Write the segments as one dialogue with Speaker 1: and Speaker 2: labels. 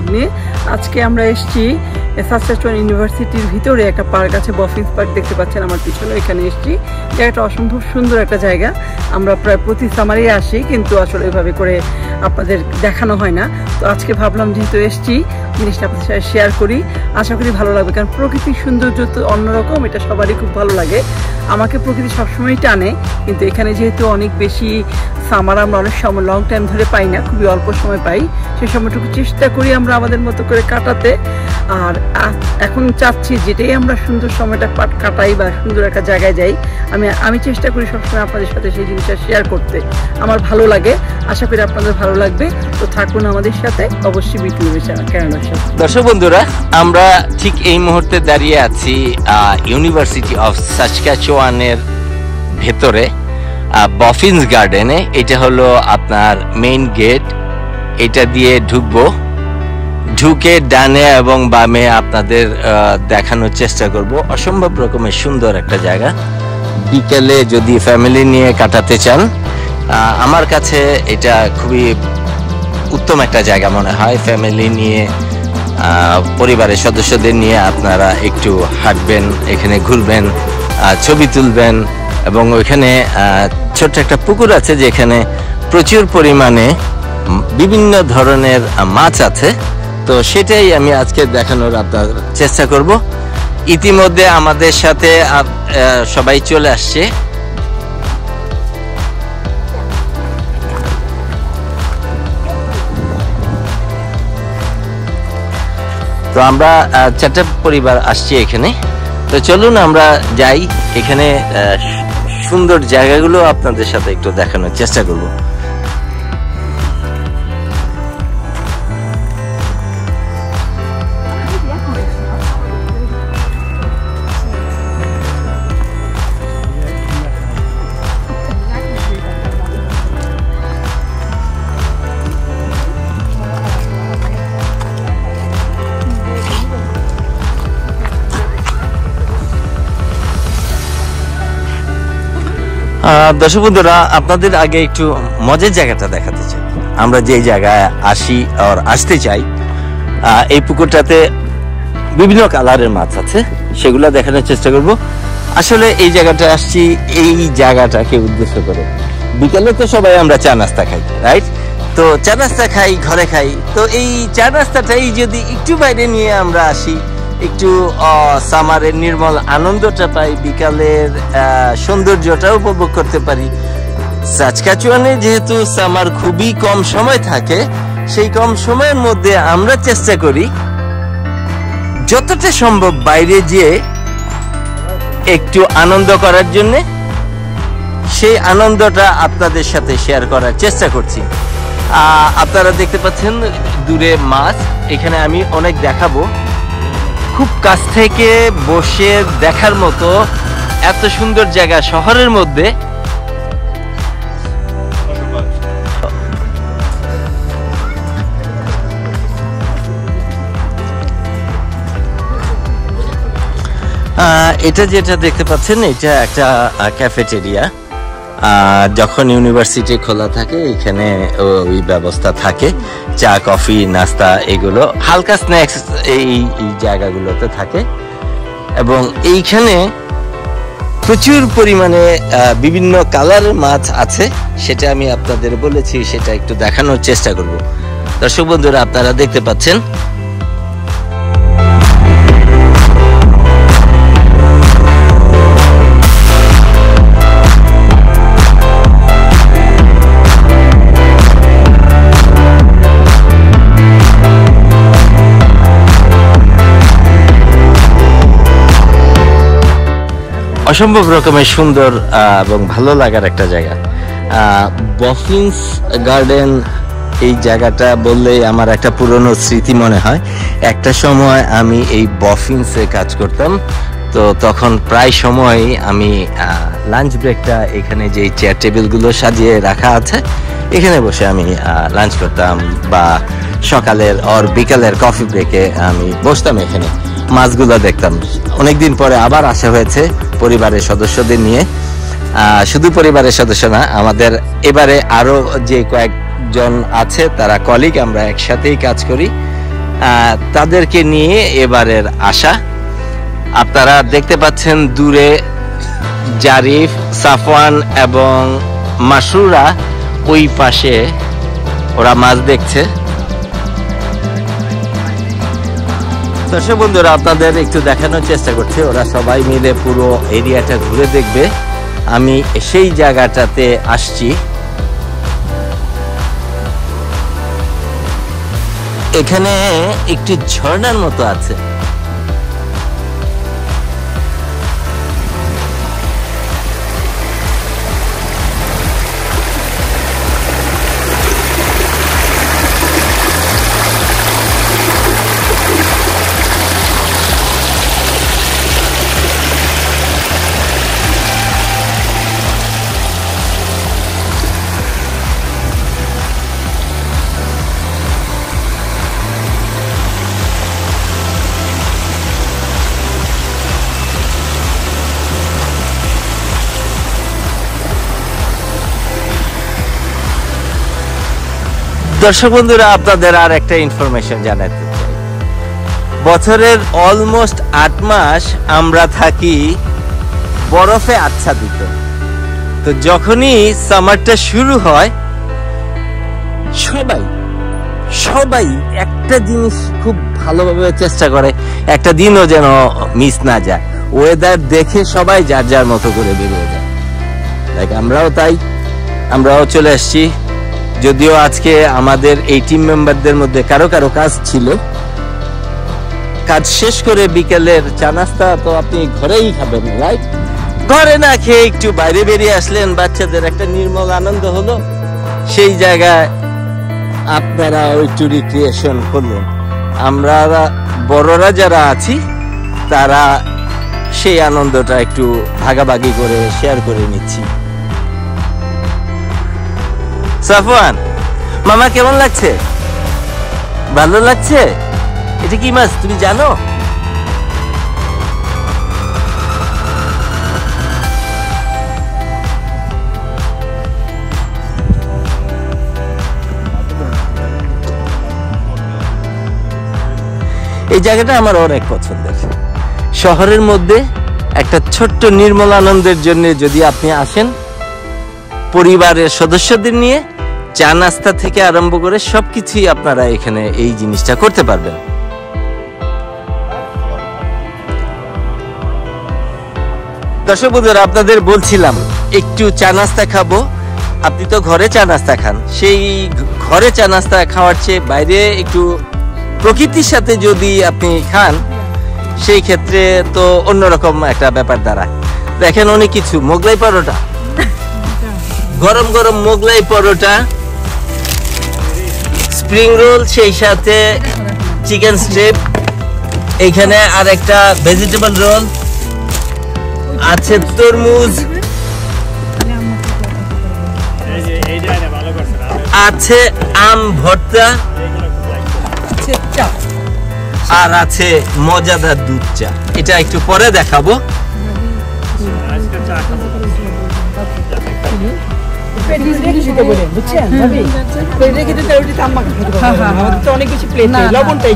Speaker 1: Blog নিয়ে। আজকে আমরা এসেছি সাসকাচুয়ান ইউনিভার্সিটির ভিতরে একটা পার্ক আছে, বফিন্স পার্ক দেখতে পাচ্ছেন আমার পিছনে, এখানে এসেছি। জায়গাটা অসম্ভব সুন্দর একটা জায়গা। আমরা প্রায় প্রতি সামারেই আসি, কিন্তু আসলে এভাবে করে আপনাদের দেখানো হয় না। তো আজকে ভাবলাম যেহেতু এসেছি জিনিসটা আপনাদের সাথে শেয়ার করি, আশা করি ভালো লাগবে। কারণ প্রকৃতির সৌন্দর্য তো অন্যরকম, এটা সবারই খুব ভালো লাগে। আমাকে প্রকৃতি সবসময় টানে, কিন্তু এখানে যেহেতু অনেক বেশি সামার আমরা অনেক সময় লং টাইম ধরে পাই না, খুবই অল্প সময় পাই, সেই সময়টুকু চেষ্টা করি আমরা আমাদের মতো করে কাটাতে। আর এখন চাচ্ছি যেটাই আমরা সুন্দর সময়টা কাটাই বা সুন্দর একটা জায়গায় যাই, আমি চেষ্টা করি সবসময় আপনাদের সাথে সেই জিনিসটা শেয়ার করতে। আমার ভালো লাগে, আশা করি আপনাদের ভালো লাগবে। তো থাকুন আমাদের সাথে, অবশ্যই বিটু কেরানার সাথে।
Speaker 2: দর্শক বন্ধুরা, আমরা ঠিক এই মুহূর্তে দাঁড়িয়ে আছি ইউনিভার্সিটি অফ সাসকাচুয়ানের ভেতরে বফিন্স গার্ডেনে। এটা হলো আপনার মেইন গেট। এটা দিয়ে ঢুকবো, ঢুকে ডানে এবং বামে আপনাদের দেখানোর চেষ্টা করব। অসম্ভব রকমের সুন্দর একটা জায়গা। বিকেলে যদি ফ্যামিলি নিয়ে কাটাতে চান, আমার কাছে এটা খুবই উত্তম একটা জায়গা মনে হয়। ফ্যামিলি নিয়ে, পরিবারের সদস্যদের নিয়ে আপনারা একটু হাঁটবেন, এখানে ঘুরবেন, ছবি তুলবেন। এবং ওইখানে ছোট্ট একটা পুকুর আছে, যেখানে প্রচুর পরিমাণে বিভিন্ন ধরনের মাছ আছে। তো সেটাই আমি আজকে দেখানোর আপনার চেষ্টা করব। ইতিমধ্যে আমাদের সাথে সবাই চলে আসছে। তো আমরা 4টা পরিবার আসছি এখানে। তো চলুন আমরা যাই, এখানে সুন্দর জায়গাগুলো আপনাদের সাথে একটু দেখানোর চেষ্টা করব। দর্শক বন্ধুরা, আপনাদের আগে একটু মজার জায়গাটা দেখাতে চাই। আমরা যে জায়গায় আসি আর আসতে চাই, এই পুকুরটাতে বিভিন্ন কালারের মাছ আছে, সেগুলো দেখানোর চেষ্টা করব। আসলে এই জায়গাটা আসছি এই জায়গাটাকে উদ্দেশ্য করে। বিকেলে তো সবাই আমরা চা নাস্তা খাই, রাইট? তো চা নাস্তা খাই, ঘরে খাই। তো এই চা নাস্তাটাই যদি একটু বাইরে নিয়ে আমরা আসি, একটু সামারের নির্মল আনন্দটা পাই, বিকালের সৌন্দর্যটা উপভোগ করতে পারি। সাসকাচুয়ানে যেহেতু সামার খুবই কম সময় থাকে, সেই কম সময়ের মধ্যে আমরা চেষ্টা করি যতটা সম্ভব বাইরে যেয়ে একটু আনন্দ করার জন্য। সেই আনন্দটা আপনাদের সাথে শেয়ার করার চেষ্টা করছি। আপনারা দেখতে পাচ্ছেন দূরে মাছ, এখানে আমি অনেক দেখাবো। খুব কাছ থেকে বসে দেখার মতো এত সুন্দর জায়গা শহরের মধ্যে। এটা যেটা দেখতে পাচ্ছেন, এটা একটা ক্যাফেটেরিয়া। যখন ইউনিভার্সিটি খোলা থাকে এখানে ওই ব্যবস্থা থাকে, চা, কফি, নাস্তা, এগুলো হালকা স্ন্যাক্স এই জায়গাগুলোতে থাকে। এবং এইখানে প্রচুর পরিমাণে বিভিন্ন কালারের মাছ আছে, সেটা আমি আপনাদের বলেছি, সেটা একটু দেখানোর চেষ্টা করব। দর্শক বন্ধুরা, আপনারা দেখতে পাচ্ছেন অসম্ভব রকমের সুন্দর এবং ভালো লাগার একটা জায়গা। বফিন্স গার্ডেন, এই জায়গাটা বললেই আমার একটা পুরনো স্মৃতি মনে হয়। একটা সময় আমি এই বফিন্সে কাজ করতাম, তো তখন প্রায় সময় আমি লাঞ্চ ব্রেকটা এখানে যে চেয়ার টেবিলগুলো সাজিয়ে রাখা আছে, এখানে বসে আমি লাঞ্চ করতাম, বা সকালের আর বিকালের কফি ব্রেকে আমি বসতাম এখানে, মাছগুলো দেখতাম। অনেকদিন পরে আবার আসা হয়েছে পরিবারের সদস্যদের নিয়ে। শুধু পরিবারের সদস্য না, আমাদের এবারে আরো যে কয়েকজন আছে তারা কলিগ, আমরা একসাথেই কাজ করি। তাদেরকে নিয়ে এবারের আশা। আপনারা দেখতে পাচ্ছেন দূরে জারিফ, সাফওয়ান এবং মাসরুরা ওই পাশে ওরা মাছ দেখছে। দর্শক বন্ধুরা, আপনাদের একটু দেখানোর চেষ্টা করছি, ওরা সবাই মিলে পুরো এরিয়াটা ঘুরে দেখবে। আমি সেই জায়গাটাতে আসছি। এখানে একটি ঝর্ণার মতো আছে। দর্শক বন্ধুরা, আপনাদের আর একটা ইনফরমেশন জানাতে চাই। বছরের অলমোস্ট 8 মাস আমরা থাকি বরফে আচ্ছাদিত। তো যখনই সামারটা শুরু হয়, সবাই একটা জিনিস খুব ভালোভাবে চেষ্টা করে, একটা দিনও যেন মিস না যায়। ওয়েদার দেখে সবাই যার যার মতো করে বেরিয়ে যায়। আমরাও চলে আসছি। যদিও আজকে আমাদের এই টিম মেম্বারদের মধ্যে কারো কাজ ছিল, কাজ শেষ করে বিকেলের চা নাস্তা তো আপনি ঘরেই খাবেন, রাইট? ঘরে না খেয়ে একটু বাইরে বেরিয়ে আসলেন, বাচ্চাদের একটা নির্মল আনন্দ হলো। সেই জায়গায় আপনারা একটু রিক্রিয়েশন করলেন। আমরা বড়রা যারা আছি তারা সেই আনন্দটা একটু ভাগাভাগি করে শেয়ার করে নিচ্ছি। সাফওয়ান, মামা কেমন লাগছে? ভালো লাগছে? এটা কি মাছ তুমি জানো? এই জায়গাটা আমার অনেক পছন্দের। শহরের মধ্যে একটা ছোট্ট নির্মল আনন্দের জন্য যদি আপনি আসেন, পরিবারের সদস্যদের নিয়ে চা নাস্তা থেকে আরম্ভ করে সবকিছুই আপনারা এখানে এই জিনিসটা করতে পারবেন। দর্শক বন্ধুরা, আপনাদের বলছিলাম একটু চা নাস্তা খাবো। আপনি তো ঘরে চা নাস্তা খান, সেই ঘরে চা নাস্তা খাওয়ার চেয়ে বাইরে একটু প্রকৃতির সাথে যদি আপনি খান, সেই ক্ষেত্রে তো অন্যরকম একটা ব্যাপার দাঁড়ায়। দেখেন অনেক কিছু, মোগলাই পরোটা, গরম গরম মোগলাই পরোটা, স্প্রিং রোল, সেই সাথে চিকেন স্ট্রিপ, এইখানে আর একটা ভেজিটেবল রোল আছে, তরমুজ আছে, আম ভর্তা, আর আছে মজাদার দুধ চা। এটা একটু পরে দেখাবো।
Speaker 1: অনেক বেশি প্লেট লবণটাই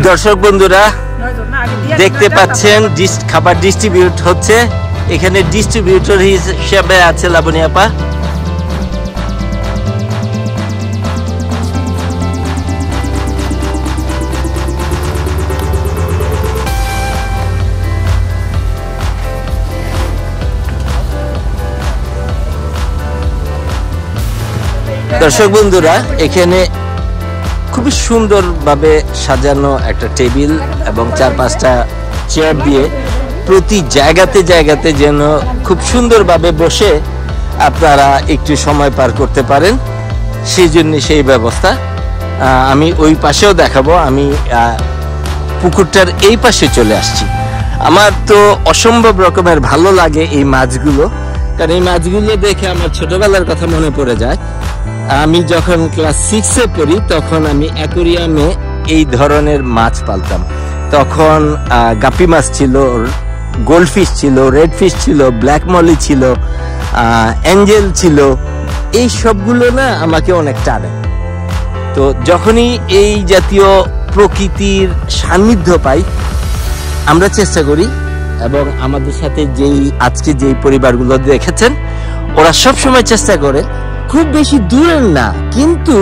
Speaker 2: দর্শক বন্ধুরা, দেখতে পাচ্ছেন খাবার ডিস্ট্রিবিউট হচ্ছে। এখানে ডিস্ট্রিবিউটর হিসেবে আছে লাবণী আপা। দর্শক বন্ধুরা, এখানে খুবই সুন্দরভাবে সাজানো একটা টেবিল এবং 4-5টা চেয়ার দিয়ে প্রতি জায়গাতে যেন খুব সুন্দরভাবে বসে আপনারা একটু সময় পার করতে পারেন, সেই জন্য সেই ব্যবস্থা। আমি ওই পাশেও দেখাবো। আমি পুকুরটার এই পাশে চলে আসছি। আমার তো অসম্ভব রকমের ভালো লাগে এই মাছগুলো, কারণ এই মাছগুলো দেখে আমার ছোটবেলার কথা মনে পড়ে যায়। আমি যখন ক্লাস 6-এ পড়ি তখন আমি অ্যাকোরিয়ামে এই ধরনের মাছ পালতাম। তখন গাপি মাছ ছিল, গোল্ডফিশ ছিল, রেড ফিশ ছিল, ব্ল্যাক মলি ছিল, অ্যাঞ্জেল ছিল। এই সবগুলো না আমাকে অনেক টানে। তো যখনই এই জাতীয় প্রকৃতির সান্নিধ্য পাই আমরা চেষ্টা করি, এবং আমাদের সাথে আজকে যেই পরিবারগুলো দেখেছেন ওরা সব সময় চেষ্টা করে খুব বেশি দূরের না, কিন্তু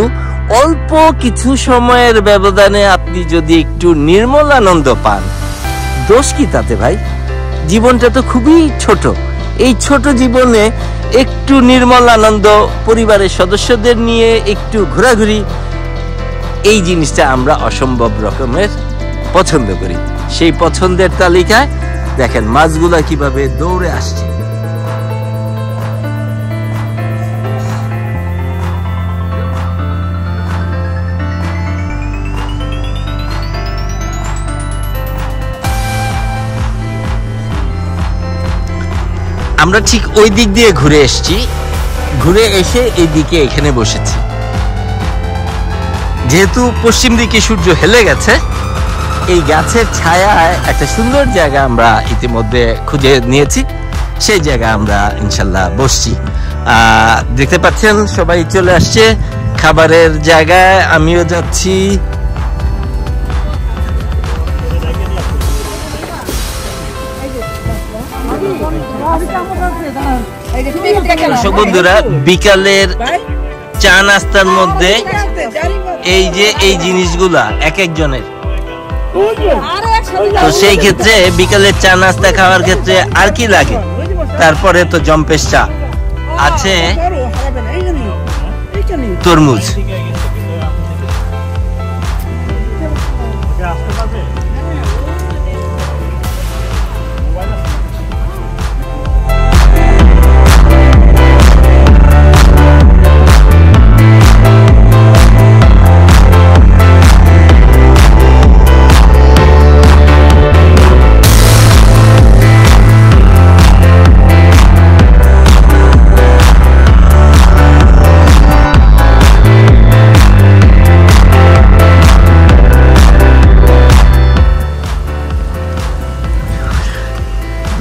Speaker 2: অল্প কিছু সময়ের ব্যবধানে আপনি যদি একটু নির্মল আনন্দ পান, দোষ কি তাতে ভাই? জীবনটা তো খুবই ছোট। এই ছোট জীবনে একটু নির্মল আনন্দ, পরিবারের সদস্যদের নিয়ে একটু ঘোরাঘুরি, এই জিনিসটা আমরা অসম্ভব রকমের পছন্দ করি। সেই পছন্দের তালিকায় দেখেন মাছগুলা কিভাবে দৌড়ে আসছে। আমরা ঠিক ওই দিক দিয়ে ঘুরে এসেছি, ঘুরে এসে এই দিকে এখানে বসেছি। যেহেতু পশ্চিম দিকে সূর্য হেলে গেছে, এই গাছের ছায়ায় একটা সুন্দর জায়গা আমরা ইতিমধ্যে খুঁজে নিয়েছি, সেই জায়গায় আমরা ইনশাল্লাহ বসছি। দেখতে পাচ্ছেন সবাই চলে আসছে খাবারের জায়গায়, আমিও যাচ্ছি। বন্ধুরা, বিকালের চা নাস্তার মধ্যে এই জিনিসগুলা এক একজনের, তো সেই ক্ষেত্রে বিকালের চা নাস্তা খাওয়ার ক্ষেত্রে আর কি লাগে? তারপরে তো জম্পেশ চা আছে, তরমুজ।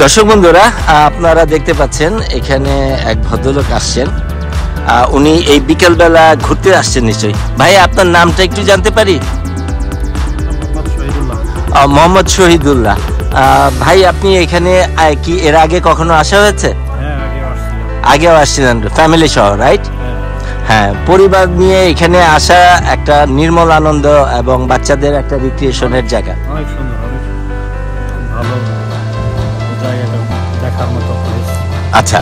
Speaker 2: দর্শক বন্ধুরা, আপনারা দেখতে পাচ্ছেন এখানে এক ভদ্রলোক আসছেন। উনি এই বিকেলবেলা ঘুরতে আসছেন নিশ্চয়ই। ভাই, আপনার নামটা একটু জানতে পারি? মোহাম্মদ শহীদুল্লাহ। ভাই, আপনি এখানে কি এর আগে কখনো আসা হয়েছে? আগেও আসছিলেন ফ্যামিলি সহ, রাইট? হ্যাঁ, পরিবার নিয়ে এখানে আসা একটা নির্মল আনন্দ এবং বাচ্চাদের একটা রিক্রিয়েশনের জায়গা।
Speaker 3: অনেক সুন্দর, অনেক ভালো জায়গাটা দেখার মতো।
Speaker 2: আচ্ছা,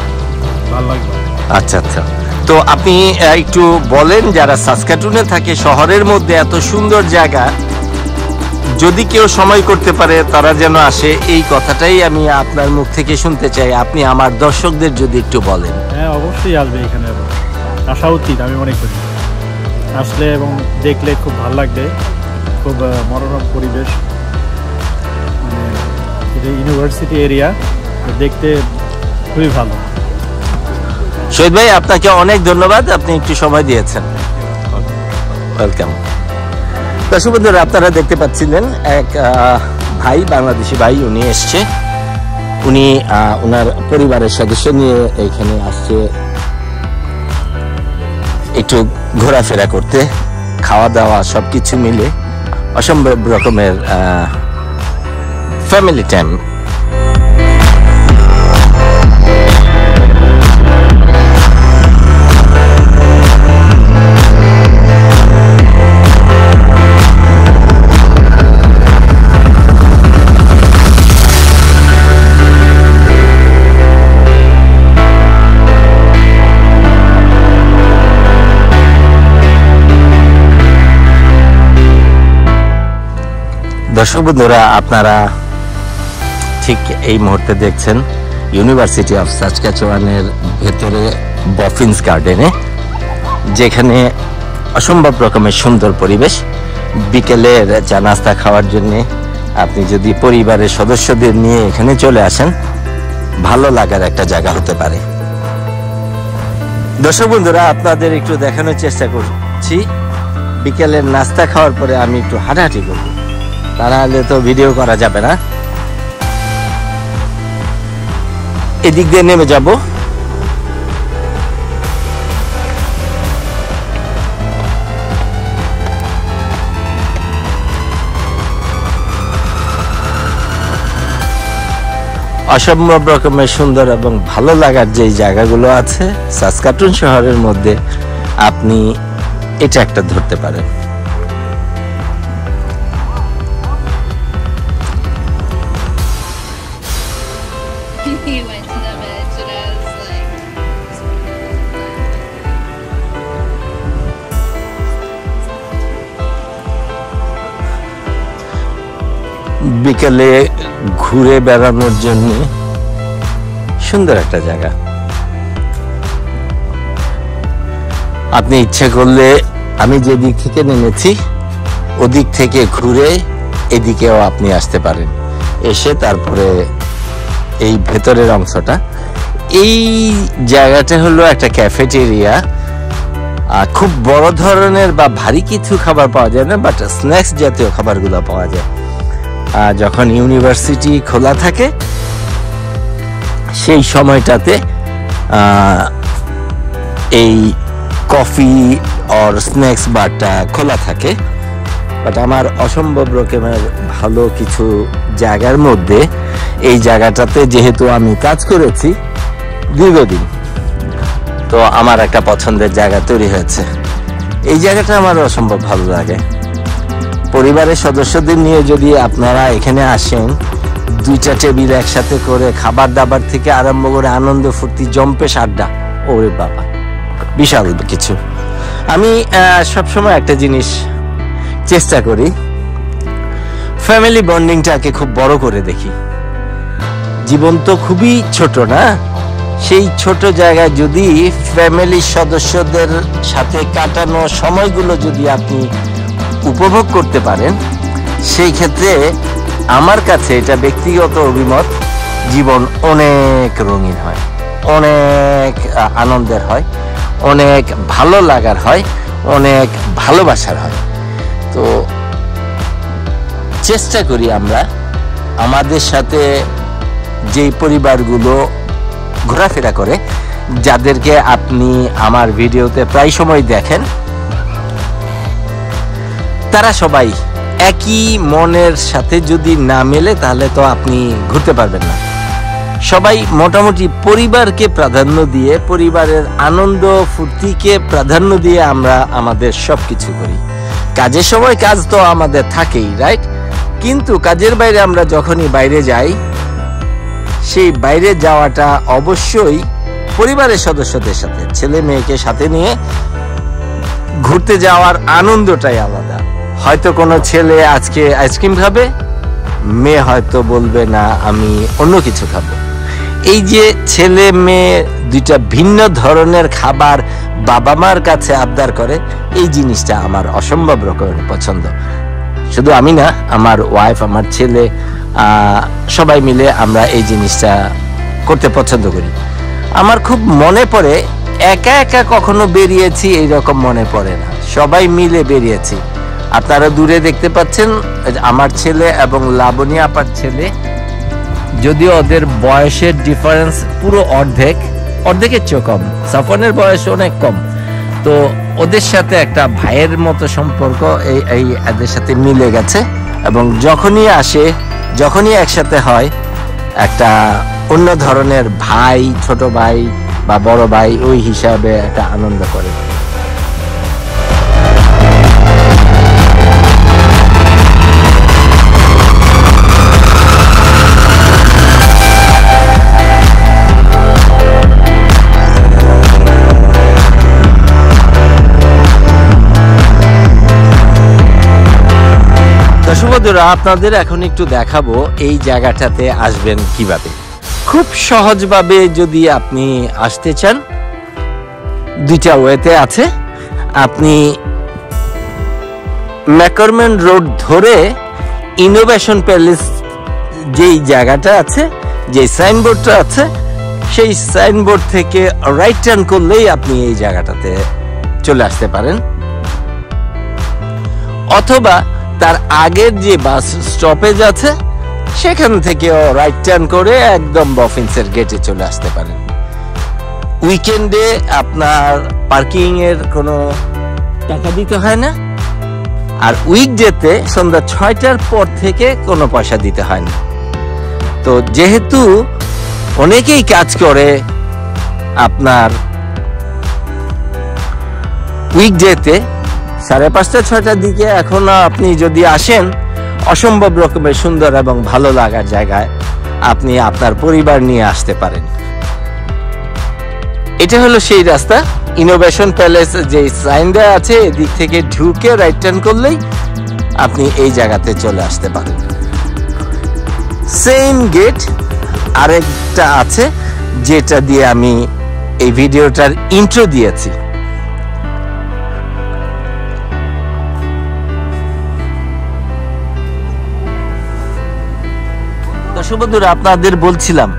Speaker 3: ভালো লাগবে।
Speaker 2: আচ্ছা আচ্ছা, তো আপনি একটু বলেন, যারা সাসকাটুনে থাকে, শহরের মধ্যে এত সুন্দর জায়গা, যদি কেউ সময় করতে পারে তারা যেন আসে, এই কথাটাই আমি আপনার মুখ থেকে শুনতে চাই। আপনি আমার দর্শকদের যদি একটু বলেন।
Speaker 3: হ্যাঁ, অবশ্যই আসবে, এখানে আসা উচিত আমি মনে করি। আসলে এবং দেখলে খুব ভালো লাগবে, খুব মনোরম পরিবেশ, মানে এটা ইউনিভার্সিটি এরিয়া, দেখতে খুবই ভালো।
Speaker 2: শহীদ ভাই, আপনাকে অনেক ধন্যবাদ, আপনি একটু সময় দিয়েছেন। ওয়েলকাম। দর্শক বন্ধুরা, আপনারা দেখতে পাচ্ছিলেন এক ভাই, বাংলাদেশি ভাই, উনি এসছে, উনি ওনার পরিবারের সদস্য নিয়ে এখানে আসছে একটু ঘোরাফেরা করতে, খাওয়া দাওয়া সবকিছু মিলে অসম্ভব রকমের ফ্যামিলি টাইম। দর্শক বন্ধুরা, আপনারা ঠিক এই মুহূর্তে দেখছেন ইউনিভার্সিটি অফ সাসকাচুয়ানের ভেতরে বফিন্স গার্ডেনে, যেখানে অসম্ভব রকমের সুন্দর পরিবেশ। বিকেলের চা নাস্তা খাওয়ার জন্য আপনি যদি পরিবারের সদস্যদের নিয়ে এখানে চলে আসেন, ভালো লাগার একটা জায়গা হতে পারে। দর্শক বন্ধুরা, আপনাদের একটু দেখানোর চেষ্টা করছি বিকেলের নাস্তা খাওয়ার পরে আমি একটু হাঁটাহাঁটি করব, তা নাহলে তো ভিডিও করা যাবে না। এদিক দিয়ে নেমে যাব। অসম্ভব রকমের সুন্দর এবং ভালো লাগার যে জায়গাগুলো আছে সাসকাটুন শহরের মধ্যে, আপনি এটা একটা ধরতে পারেন।
Speaker 4: He went to the beach and I was like,
Speaker 2: বিকেলে ঘুরে বেড়ানোর জন্য সুন্দর একটা জায়গা। আপনি ইচ্ছে করলে আমি যে দিক থেকে নেমেছি ওদিক থেকে ঘুরে এদিকেও আপনি আসতে পারেন, এসে তারপরে এই ভেতরের অংশটা, এই জায়গাটা হলো একটা ক্যাফেটেরিয়া। খুব বড় ধরনের বা ভারী কিছু খাবার পাওয়া যায় না, বাট স্ন্যাক্স জাতীয় খাবারগুলো পাওয়া যায়। যখন ইউনিভার্সিটি খোলা থাকে সেই সময়টাতে এই কফি আর স্ন্যাক্স বারটা খোলা থাকে। বাট আমার অসম্ভব রকমের ভালো কিছু জায়গার মধ্যে এই জায়গাটাতে, যেহেতু আমি কাজ করেছি দীর্ঘদিন, তো আমার একটা পছন্দের জায়গা তৈরি হয়েছে। এই জায়গাটা আমার অসম্ভব ভালো লাগে। পরিবারের সদস্যদের নিয়ে যদি আপনারা এখানে আসেন, দুইটা টেবিল একসাথে করে খাবার দাবার থেকে আরম্ভ করে আনন্দ ফুর্তি জম্পেশ আড্ডা, ওরে বাবা বিশাল কিছু। আমি সবসময় একটা জিনিস চেষ্টা করি, ফ্যামিলি বন্ডিংটাকে খুব বড় করে দেখি। জীবন তো খুবই ছোট না, সেই ছোট জায়গায় যদি ফ্যামিলির সদস্যদের সাথে কাটানো সময়গুলো যদি আপনি উপভোগ করতে পারেন, সেই ক্ষেত্রে আমার কাছে এটা ব্যক্তিগত অভিমত, জীবন অনেক রঙিন হয়, অনেক আনন্দের হয়, অনেক ভালো লাগার হয়, অনেক ভালোবাসার হয়। তো চেষ্টা করি আমরা আমাদের সাথে যেই পরিবারগুলো ঘোরাফেরা করে, যাদেরকে আপনি আমার ভিডিওতে প্রায় সময় দেখেন, তারা সবাই একই মনের সাথে যদি না মেলে তাহলে তো আপনি ঘুরতে পারবেন না। সবাই মোটামুটি পরিবারকে প্রাধান্য দিয়ে, পরিবারের আনন্দ ফুর্তিকে প্রাধান্য দিয়ে আমরা আমাদের সবকিছু করি। কাজের সময় কাজ তো আমাদের থাকেই, রাইট? কিন্তু কাজের বাইরে আমরা যখনই বাইরে যাই, সেই বাইরে যাওয়াটা অবশ্যই পরিবারের সদস্যদের সাথে, ছেলে মেয়েকে সাথে নিয়ে ঘুরতে যাওয়ার আনন্দটাই আলাদা। হয়তো কোনো ছেলে আজকে আইসক্রিম খাবে, মেয়ে হয়তো বলবে না আমি অন্য কিছু খাবো। এই যে ছেলে মেয়ে দুইটা ভিন্ন ধরনের খাবার বাবা মার কাছে আবদার করে, এই জিনিসটা আমার অসম্ভব রকমের পছন্দ। শুধু আমি না, আমার ওয়াইফ, আমার ছেলে, সবাই মিলে আমরা এই জিনিসটা করতে পছন্দ করি। আমার খুব মনে পড়ে, একা একা কখনো বেরিয়েছি এইরকম মনে পড়ে না, সবাই মিলে বেরিয়েছি। আপনারা দূরে দেখতে পাচ্ছেন আমার ছেলে এবং লাবণী আপার ছেলে, যদিও ওদের বয়সের ডিফারেন্স পুরো অর্ধেকের চেয়ে কম, সাফনের বয়স অনেক কম, তো ওদের সাথে একটা ভাইয়ের মতো সম্পর্ক এই এদের সাথে মিলে গেছে। এবং যখনই আসে, যখনই একসাথে হয়, একটা অন্য ধরনের ভাই, ছোট ভাই বা বড় ভাই ওই হিসাবে একটা আনন্দ করে। দর্শক বন্ধুরা, আপনাদের এখন একটু দেখাবো এই জায়গাটাতে আসবেন কিভাবে। খুব সহজভাবে যদি আপনি আসতে চান, দুইটা ওয়েতে আছে। আপনি ম্যাকরম্যান রোড ধরে ইনোভেশন প্যালেস যেই জায়গাটা আছে, যে সাইনবোর্ডটা আছে, সেই সাইনবোর্ড থেকে রাইট টার্ন করলেই আপনি এই জায়গাটাতে চলে আসতে পারেন, অথবা তার আগের যে বাস স্টপেজ আছে সেখান থেকেও রাইট টার্ন করে একদম বফিন্সের গেটে চলে আসতে পারেন। উইকেন্ডে আপনার পার্কিং এর কোনো টাকা দিতে হয় না, আর উইকডেতে সন্ধ্যা 6টার পর থেকে কোনো পয়সা দিতে হয় না। তো যেহেতু অনেকেই কাজ করে আপনার উইকডেতে 5:30-6টার দিকে, এখন আপনি যদি আসেন অসম্ভব রকমের সুন্দর এবং ভালো লাগার জায়গায় আপনি আপনার পরিবার নিয়ে আসতে পারেন। এটা হলো সেই রাস্তা, ইনোভেশন প্যালেস যে সাইন দেওয়া আছে এদিক থেকে ঢুকে রাইট টার্ন করলেই আপনি এই জায়গাতে চলে আসতে পারেন। সেম গেট আরেকটা আছে যেটা দিয়ে আমি এই ভিডিওটার ইন্ট্রো দিয়েছি। দর্শক বন্ধুরা, আপনাদের বলছিলাম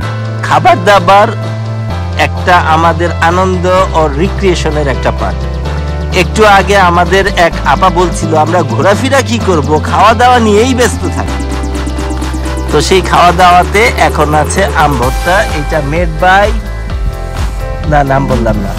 Speaker 2: খাবার দাবার একটা আমাদের আনন্দ ও রিক্রিয়েশনের একটা পার্ট। একটু আগে আমাদের এক আপা বলছিল আমরা ঘোরাফেরা কি করব, খাওয়া দাওয়া নিয়েই ব্যস্ত থাকি। তো সেই খাওয়া দাওয়াতে এখন আছে আম ভর্তা, এটা মেড বাই, না নাম বললাম না,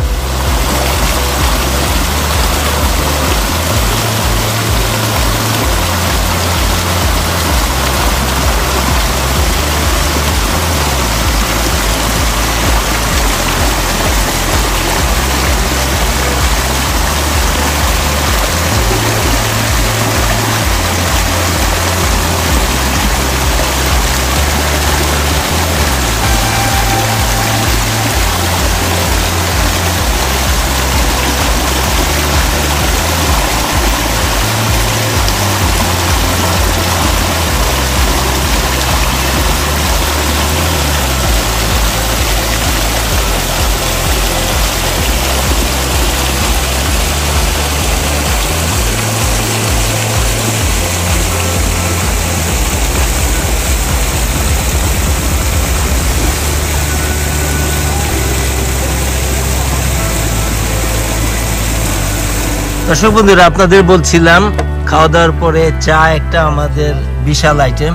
Speaker 2: দর্শক বন্ধুরা, আপনাদের বলছিলাম খাওয়া দাওয়ার পরে চা একটা আমাদের বিশাল আইটেম।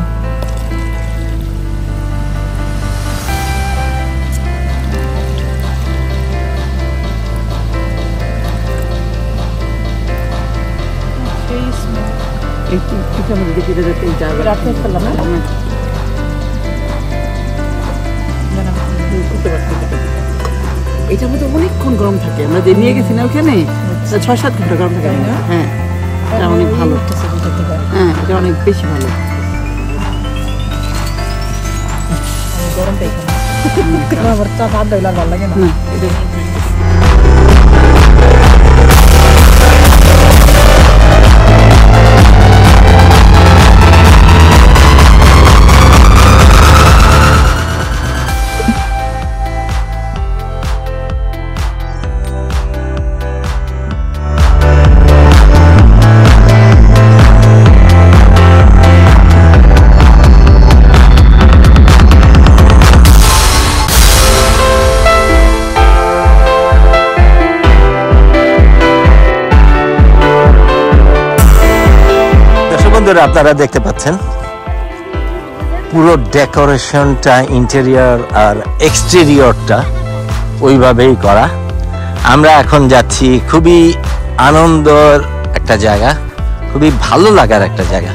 Speaker 1: এটার মধ্যে অনেকক্ষণ গরম থাকে, আমরা যে নিয়ে গেছি না ওখানে 6-7 ঘন্টা গরম থাকে। হ্যাঁ, এটা অনেক ভালো। হ্যাঁ, এটা অনেক বেশি ভালো। গরম পেয়ে আমার চা ভাত দিলে ভালো লাগে না।
Speaker 2: আপনারা দেখতে পাচ্ছেন পুরো ডেকোরেশনটা, ইন্টেরিয়র আর এক্সটেরিয়রটা ওইভাবেই করা। আমরা এখন যাচ্ছি খুবই আনন্দের একটা জায়গা, খুবই ভালো লাগার একটা জায়গা।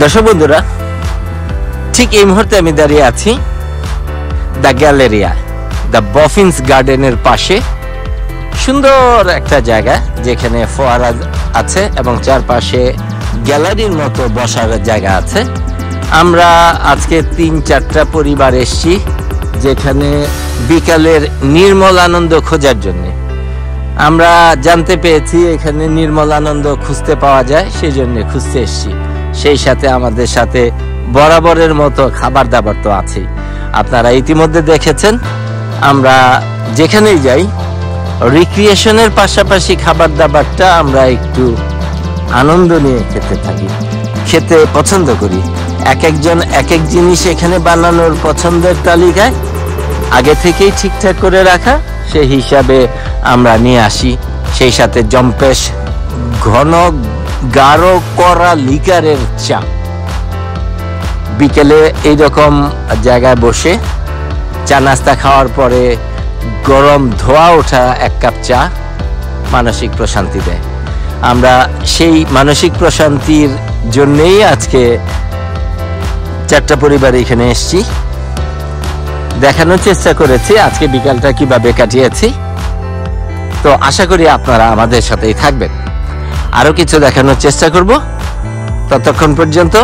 Speaker 2: দর্শক বন্ধুরা, ঠিক এই মুহূর্তে আমি দাঁড়িয়ে আছি দ্য গ্যালেরিয়া, দ্য বফিন্স গার্ডেনের পাশে। সুন্দর একটা জায়গা যেখানে ফোয়ারা আছে এবং চারপাশে গ্যালারির মতো বসার জায়গা আছে। আমরা আজকে 3-4টা পরিবার এসেছি যেখানে বিকালের নির্মল আনন্দ খোঁজার জন্য। আমরা জানতে পেরেছি এখানে নির্মল আনন্দ খুঁজতে পাওয়া যায়, সেই জন্য খুঁজতে এসেছি। সেই সাথে আমাদের সাথে বরাবরের মতো খাবার দাবার তো আছেই। আপনারা ইতিমধ্যে দেখেছেন আমরা যেখানেই যাই রিক্রিয়েশনের পাশাপাশি খাবার দাবারটা আমরা একটু আনন্দ নিয়ে খেতে পছন্দ করি। এক একজন এক এক জিনিস এখানে বানানোর পছন্দের তালিকায় আগে থেকেই ঠিকঠাক করে রাখা, সেই হিসাবে আমরা নিয়ে আসি। সেই সাথে জম্পেশ ঘন গাঢ় করা লিকারের চা। বিকেলে এইরকম জায়গায় বসে চা নাস্তা খাওয়ার পরে গরম ধোয়া ওঠা এক কাপ চা মানসিক প্রশান্তি দেয়। আমরা সেই মানসিক প্রশান্তির জন্যেই আজকে 4টা পরিবার এখানে এসেছি। দেখানোর চেষ্টা করেছি আজকে বিকালটা কিভাবে কাটিয়েছি। তো আশা করি আপনারা আমাদের সাথেই থাকবেন, আরো কিছু দেখানোর চেষ্টা করব। ততক্ষণ পর্যন্ত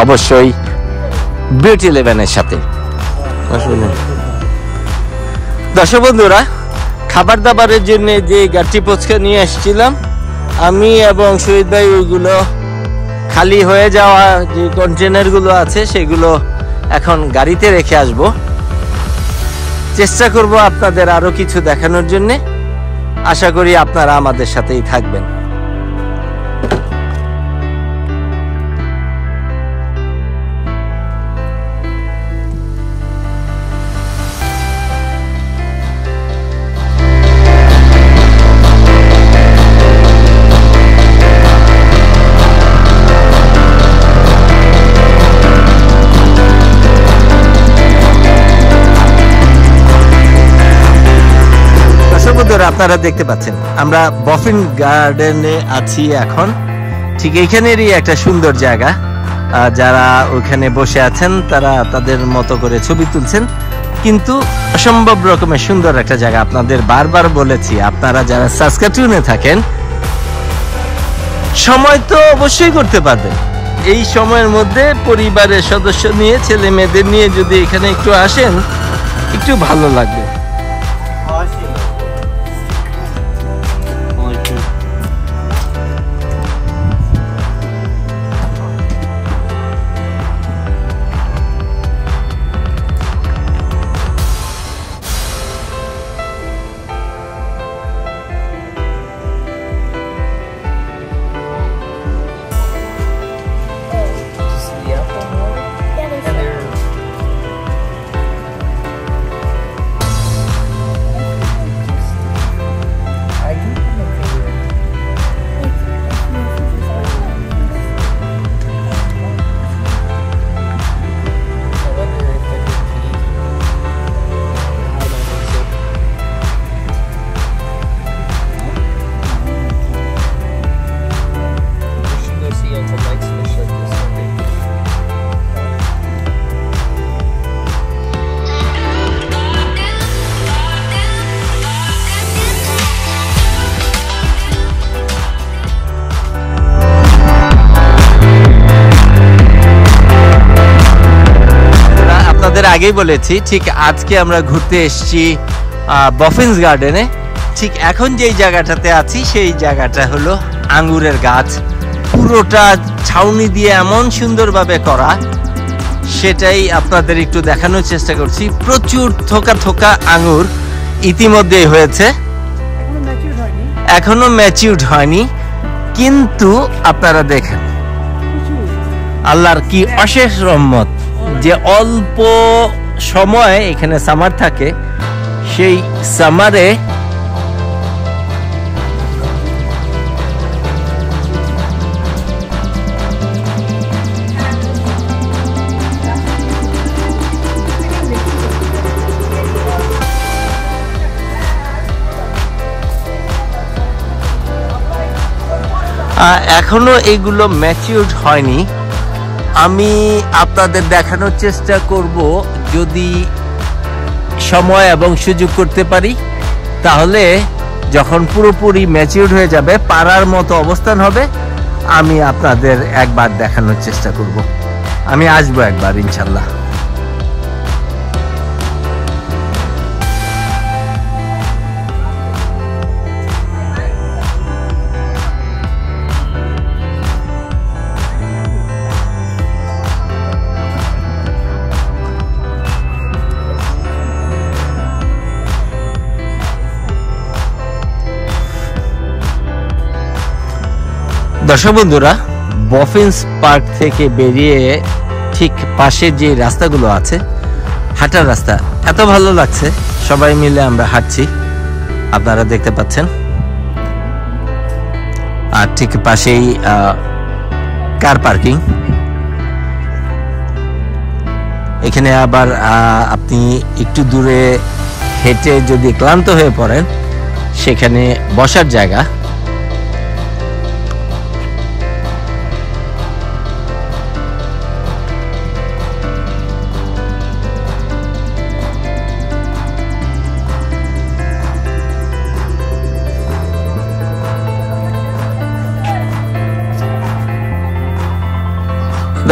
Speaker 2: অবশ্যই বিউটি 11-এর সাথে। দর্শক বন্ধুরা, খাবার দাবারের জন্য যে গাঠি পোচকা নিয়ে এসেছিলাম আমি এবং শহীদ ভাই, ওইগুলো খালি হয়ে যাওয়া যে কন্টেনারগুলো আছে সেগুলো এখন গাড়িতে রেখে আসব। চেষ্টা করব আপনাদের আরো কিছু দেখানোর জন্য। আশা করি আপনারা আমাদের সাথেই থাকবেন। আপনারা দেখতে পাচ্ছেন আমরা বফিন গার্ডেনে আছি এখন। ঠিক এইখানেরই একটা সুন্দর জায়গা। যারা ওখানে বসে আছেন তারা তাদের মতো করে ছবি তুলছেন, কিন্তু অসম্ভব রকমের সুন্দর একটা জায়গা। আপনাদের বারবার বলেছি, আপনারা যারা সাসকাটুনে থাকেন সময় তো অবশ্যই করতে পারবেন। এই সময়ের মধ্যে পরিবারের সদস্য নিয়ে, ছেলে মেয়েদের নিয়ে যদি এখানে একটু আসেন, একটু ভালো লাগবে। আগেই বলেছি, ঠিক আজকে আমরা ঘুরতে এসেছি বফিন্স গার্ডেনে। ঠিক এখন যেই জায়গাটাতে আছি সেই জায়গাটা হলো আঙ্গুরের গাছ। পুরোটা ছাউনি দিয়ে এমন সুন্দরভাবে করা, সেটাই আপনাদের একটু দেখানোর চেষ্টা করছি। প্রচুর থোকা থোকা আঙ্গুর ইতিমধ্যেই হয়েছে, এখনো ম্যাচিউরড হয়নি, কিন্তু আপনারা দেখেন আল্লাহর কি অশেষ রহমত যে অল্প সময় এখানে সামার থাকে, সেই সামারে এখনো এগুলো ম্যাচিউরড হয়নি, আমি আপনাদের দেখানোর চেষ্টা করব, যদি সময় এবং সুযোগ করতে পারি, তাহলে যখন পুরোপুরি ম্যাচিউর হয়ে যাবে, পাড়ার মতো অবস্থান হবে, আমি আপনাদের একবার দেখানোর চেষ্টা করব। আমি আসবো একবার ইনশাল্লাহ। দর্শক বন্ধুরা, বফিন্স পার্ক থেকে বেরিয়ে ঠিক পাশে যে রাস্তাগুলো আছে, হাঁটার রাস্তা, এত ভালো লাগছে। সবাই মিলে আমরা হাঁটছি, আপনারা দেখতে পাচ্ছেন। আর ঠিক পাশেই কার পার্কিং। এখানে আবার আপনি একটু দূরে হেঁটে যদি ক্লান্ত হয়ে পড়েন, সেখানে বসার জায়গা।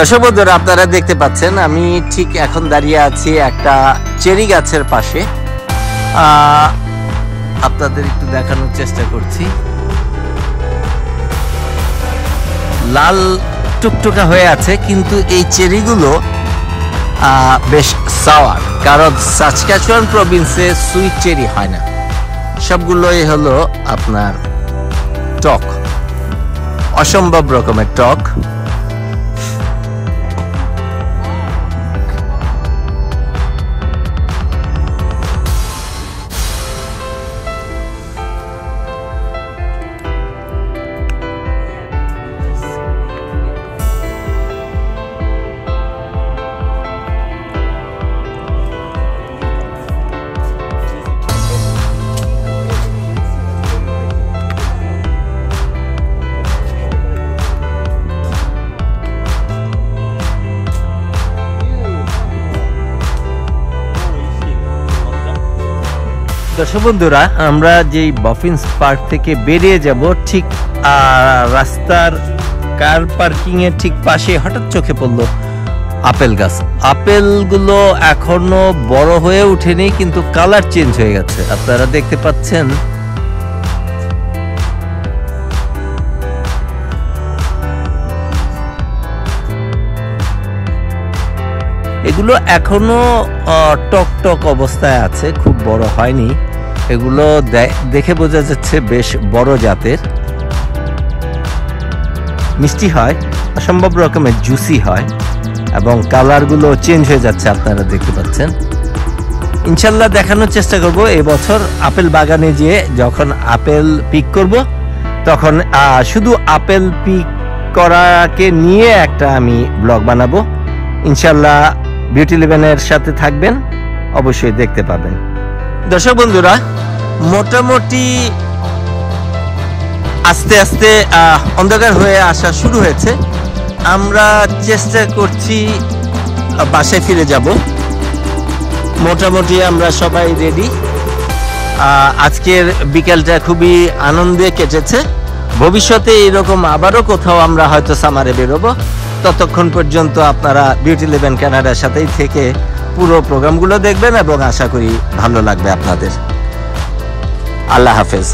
Speaker 2: দর্শক বন্ধুরা, আপনারা দেখতে পাচ্ছেন আমি ঠিক এখন দাঁড়িয়ে আছি একটা চেরি গাছের পাশে। আপনাদের একটু দেখানোর চেষ্টা করছি। লাল টুকটুকা হয়ে আছে, কিন্তু এই চেরিগুলো বেশ সাওয়ার, কারণ সাসক্যাচুয়ান প্রভিন্সে সুইট চেরি হয় না, সবগুলোই হলো আপনার টক, অসম্ভব রকমের টক। দর্শক বন্ধুরা, আমরা যেই বফিন্স পার্ক থেকে বেরিয়ে যাব, ঠিক রাস্তার কার পার্কিং এর ঠিক পাশে হঠাৎ চোখে পড়লো আপেল গাছ। আপেলগুলো এখনো বড় হয়ে ওঠেনি, কিন্তু কালার চেঞ্জ হয়ে গেছে, আপনারা দেখতে পাচ্ছেন। এগুলো এখনো টক টক অবস্থায় আছে, খুব বড় হয়নি। এগুলো দেখে বোঝা যাচ্ছে বেশ বড় জাতের, মিষ্টি হয়, অসম্ভব রকমের জুসি হয়, এবং কালারগুলো চেঞ্জ হয়ে যাচ্ছে, আপনারা দেখতে পাচ্ছেন। ইনশাল্লাহ দেখানোর চেষ্টা করব এবছর আপেল বাগানে যেয়ে, যখন আপেল পিক করব, তখন শুধু আপেল পিক করাকে নিয়ে একটা আমি ব্লগ বানাবো। ইনশাল্লাহ বিউটি লিভেনের সাথে থাকবেন, অবশ্যই দেখতে পাবেন। দর্শক বন্ধুরা, মোটামুটি আস্তে আস্তে অন্ধকার হয়ে আসা শুরু হয়েছে। আমরা চেষ্টা করছি বাসায় ফিরে যাব। মোটামুটি আমরা সবাই রেডি। আজকের বিকেলটা খুবই আনন্দে কেটেছে। ভবিষ্যতে এরকম আবারও কোথাও আমরা হয়তো সামারে বেরোবো। ততক্ষণ পর্যন্ত আপনারা বিউটি লিভেন কানাডার সাথেই থেকে পুরো প্রোগ্রামগুলো দেখবেন, এবং আশা করি ভালো লাগবে আপনাদের। আল্লাহ হাফেজ।